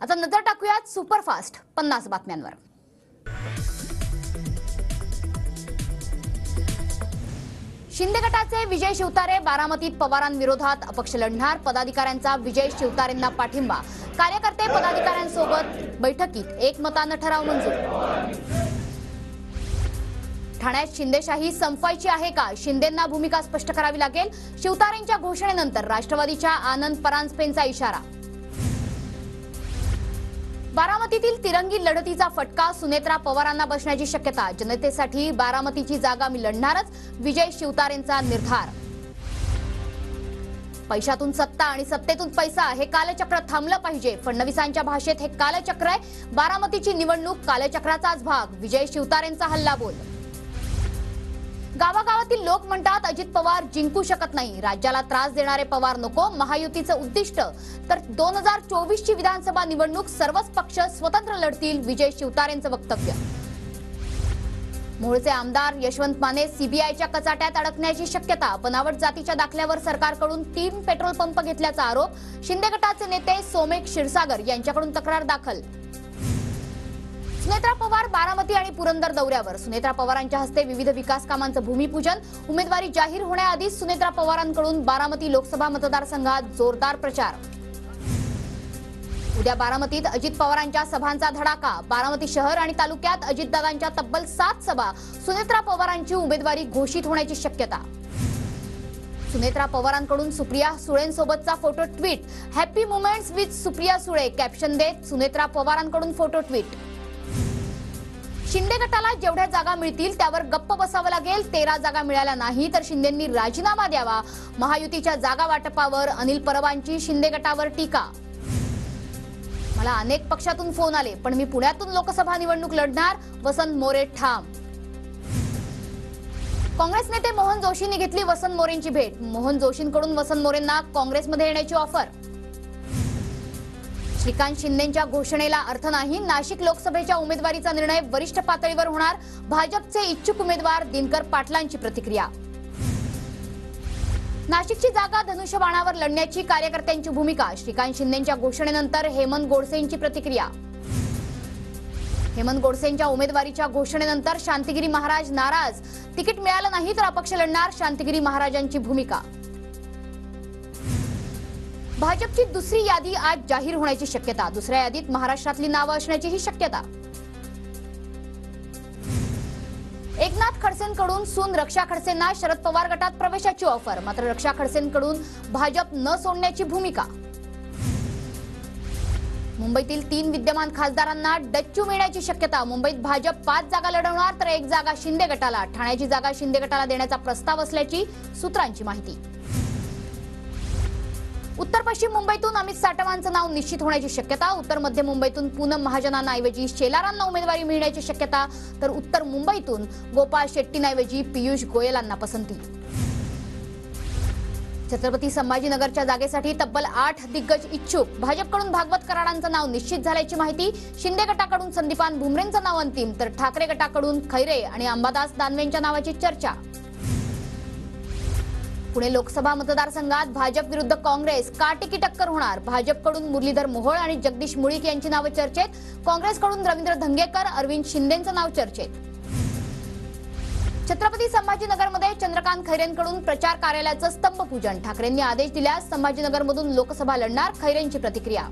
आता नजर टाकूयात सुपरफास्ट 50 बातम्यांवर। शिंदे गटाचे विजय शिवतारे बारामतीत पवारांविरोधात अपक्ष लढणार, पदाधिकाऱ्यांचा विजय शिवतारेंना पाठिंबा, कार्यकर्ते पदाधिकाऱ्यांसोबत बैठकीत एकमतानं ठराव मंजूर। ठाण्यात शिंदेशाही संपवायची आहे का? शिंदेंना भूमिका स्पष्ट करावी लागेल, शिवतारेंच्या घोषणेनंतर राष्ट्रवादीच्या आनंद परांजपेंचा इशारा। बारामतीतील तिरंगी लढतीचा फटका सुनेत्रा पवारांना बसण्याची शक्यता, जनतेसाठी बारामतीची जागा मी लढणारच, विजय शिवतारेंचा निर्धार। पैशातून सत्ता आणि सत्तेतून पैसा हे कालचक्र थांबलं पाहिजे, फडणवीसांच्या भाषेत हे कालचक्र आहे, बारामतीची निवडणूक कालचक्राचाच भाग, विजय शिवतारेंचा हल्लाबोल। गावागावातील लोक म्हणतात अजित पवार जिंकू शकत नाही, राज्याला त्रास देणारे पवार नको, महायुतीचं उद्दिष्ट तर 2024ची विधानसभा निवडणूक सर्वच पक्ष स्वतंत्र लढतील, विजय शिवतारेंचं वक्तव्य। मूळचे आमदार यशवंत माने सीबीआयच्या कचाट्यात अडकण्याची शक्यता, बनावट जातीच्या दाखल्यावर सरकारकडून 3 पेट्रोल पंप घेतल्याचा आरोप, शिंदे गटाचे नेते सोमेक क्षीरसागर यांच्याकडून तक्रार दाखल। सुनेत्रा पवार बारामती आणि पुरंदर दौऱ्यावर, सुनेत्रा पवारांच्या हस्ते विविध विकास कामांचं भूमिपूजन, उमेदवारी जाहीर होण्याआधीच सुनेत्रा पवारांकडून बारामती लोकसभा मतदारसंघात जोरदार प्रचार। उद्या बारामतीत अजित पवारांच्या सभांचा धडाका, बारामती शहर आणि तालुक्यात अजितदादांच्या तब्बल 7 सभा, सुनेत्रा पवारांची उमेदवारी घोषित होण्याची शक्यता। सुनेत्रा पवारांकडून सुप्रिया सुळेंसोबतचा photo tweet, happy moments with Supriya Sule, caption देत सुनेत्रा पवारांकडून फोटो ट्विट। शिंदे गटाला जेवढ्या जागा मिळतील त्यावर गप्प बसावं लागेल, 13 जागा मिळाल्या नाही तर शिंदेंनी राजीनामा द्यावा, महायुतीच्या जागा वाटपावर अनिल परबांची शिंदे गटावर टीका। मला अनेक पक्षातून फोन आले पण मी पुण्यातून लोकसभा निवडणूक लढणार, वसंत मोरे ठाम। काँग्रेस नेते मोहन जोशींनी घेतली वसंत मोरेंची भेट, मोहन जोशींकडून वसंत मोरेंना काँग्रेसमध्ये येण्याची ऑफर। श्रीकांत शिंदेंच्या घोषणेला अर्थ नाही, नाशिक लोकसभेच्या उमेदवारीचा निर्णय वरिष्ठ पातळीवर होणार, भाजपचे इच्छुक उमेदवार दिनकर पाटलांची प्रतिक्रिया। नाशिकची जागा धनुष्यबाणावर लढण्याची कार्यकर्त्यांची भूमिका, श्रीकांत शिंदेंच्या घोषणेनंतर हेमंत गोडसेंची प्रतिक्रिया। हेमंत गोडसेंच्या उमेदवारीच्या घोषणेनंतर शांतिगिरी महाराज नाराज, तिकीट मिळालं नाही तर अपक्ष लढणार, शांतिगिरी महाराजांची भूमिका। भाजपची दुसरी यादी आज जाहीर होण्याची शक्यता, दुसऱ्या यादीत महाराष्ट्रातली नावं असण्याचीही शक्यता। एकनाथ खडसेंकडून सून रक्षा खडसेंना शरद पवार गटात प्रवेशाची ऑफर, मात्र रक्षा खडसेंकडून भाजप न सोडण्याची भूमिका। मुंबईतील 3 विद्यमान खासदारांना डच्चू मिळण्याची शक्यता, मुंबईत भाजप 5 जागा लढवणार तर 1 जागा शिंदे गटाला, ठाण्याची जागा शिंदे गटाला देण्याचा प्रस्ताव असल्याची सूत्रांची माहिती। उत्तर पश्चिम मुंबईतून अमित साटवांचं नाव निश्चित होण्याची शक्यता, उत्तर मध्य मुंबईतून पूनम महाजनांऐवजी शेलारांना उमेदवारी मिळण्याची शक्यता, तर उत्तर मुंबईतून गोपाळ शेट्टींऐवजी पियुष गोयलांना पसंती। छत्रपती संभाजीनगरच्या जागेसाठी तब्बल 8 दिग्गज इच्छुक, भाजपकडून भागवत कराडांचं नाव निश्चित झाल्याची माहिती, शिंदे गटाकडून संदीपान भुमरेंचं नाव अंतिम, तर ठाकरे गटाकडून खैरे आणि अंबादास दानवेंच्या नावाची चर्चा। पुणे लोकसभा मतदारसंघात भाजप विरुद्ध काँग्रेस काटेकी टक्कर होणार, भाजपकडून मुरलीधर मोहोळ आणि जगदीश मुळीक यांची नावं चर्चेत, काँग्रेसकडून रवींद्र धंगेकर, अरविंद शिंदेंचं नाव चर्चेत। छत्रपती संभाजीनगरमध्ये चंद्रकांत खैरेंकडून प्रचार कार्यालयाचं स्तंभपूजन, ठाकरेंनी आदेश दिल्यास संभाजीनगरमधून लोकसभा लढणार, खैरेंची प्रतिक्रिया।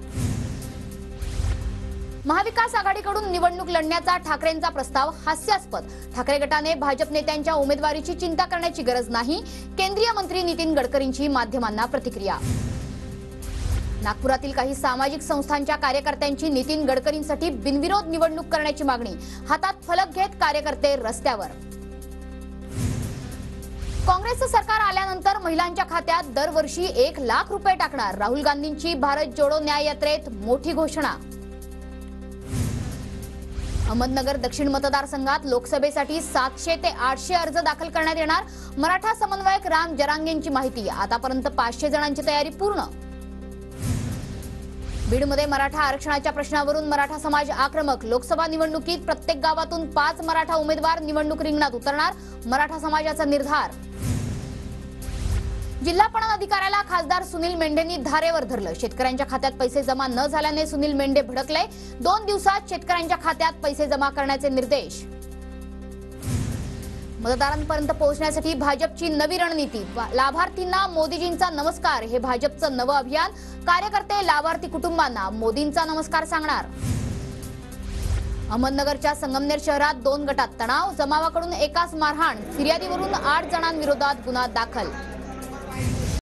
महाविकास आघाडीकडून निवडणूक लढण्याचा ठाकरेंचा प्रस्ताव हास्यास्पद, ठाकरे गटाने भाजप नेत्यांच्या उमेदवारीची चिंता करण्याची गरज नाही, केंद्रीय मंत्री नितीन गडकरींची माध्यमांना प्रतिक्रिया। नागपुरातील काही सामाजिक संस्थांच्या कार्यकर्त्यांची नितीन गडकरींसाठी बिनविरोध निवडणूक करण्याची मागणी, हातात फलक घेत कार्यकर्ते रस्त्यावर। काँग्रेसचं सरकार आल्यानंतर महिलांच्या खात्यात दरवर्षी 1 लाख रुपये टाकणार, राहुल गांधींची भारत जोडो न्याय यात्रेत मोठी घोषणा। अहमदनगर दक्षिण मतदारसंघात लोकसभेसाठी 700 ते 800 अर्ज दाखल करण्यात येणार, मराठा समन्वयक राम जरांगेंची माहिती, आतापर्यंत 500 जणांची तयारी पूर्ण। बीडमध्ये मराठा आरक्षणाच्या प्रश्नावरून मराठा समाज आक्रमक, लोकसभा निवडणुकीत प्रत्येक गावातून 5 मराठा उमेदवार निवडणूक रिंगणात उतरणार, मराठा समाजाचा निर्धार। जिल्हा पणन अधिकाऱ्याला खासदार सुनील मेंढेंनी धारेवर धरलं। शेतकऱ्यांच्या खात्यात पैसे जमा न झाल्याने सुनील मेंढे भडकले। 2 दिवसात शेतकऱ्यांच्या खात्यात पैसे जमा करण्याचे निर्देश। मतदारांपर्यंत पोहोचण्यासाठी भाजपची नवी रणनीती। लाभार्थींना मोदीजींचा नमस्कार हे भाजपचं नवं अभियान। कार्यकर्ते लाभार्थी कुटुंबांना मोदींचा नमस्कार सांगणार। अहमदनगरच्या संगमनेर शहरात 2 गटात तणाव। जमावाकडून एकास मारहाण। फिर्यादीवरून 8 जणांविरोधात गुन्हा दाखल।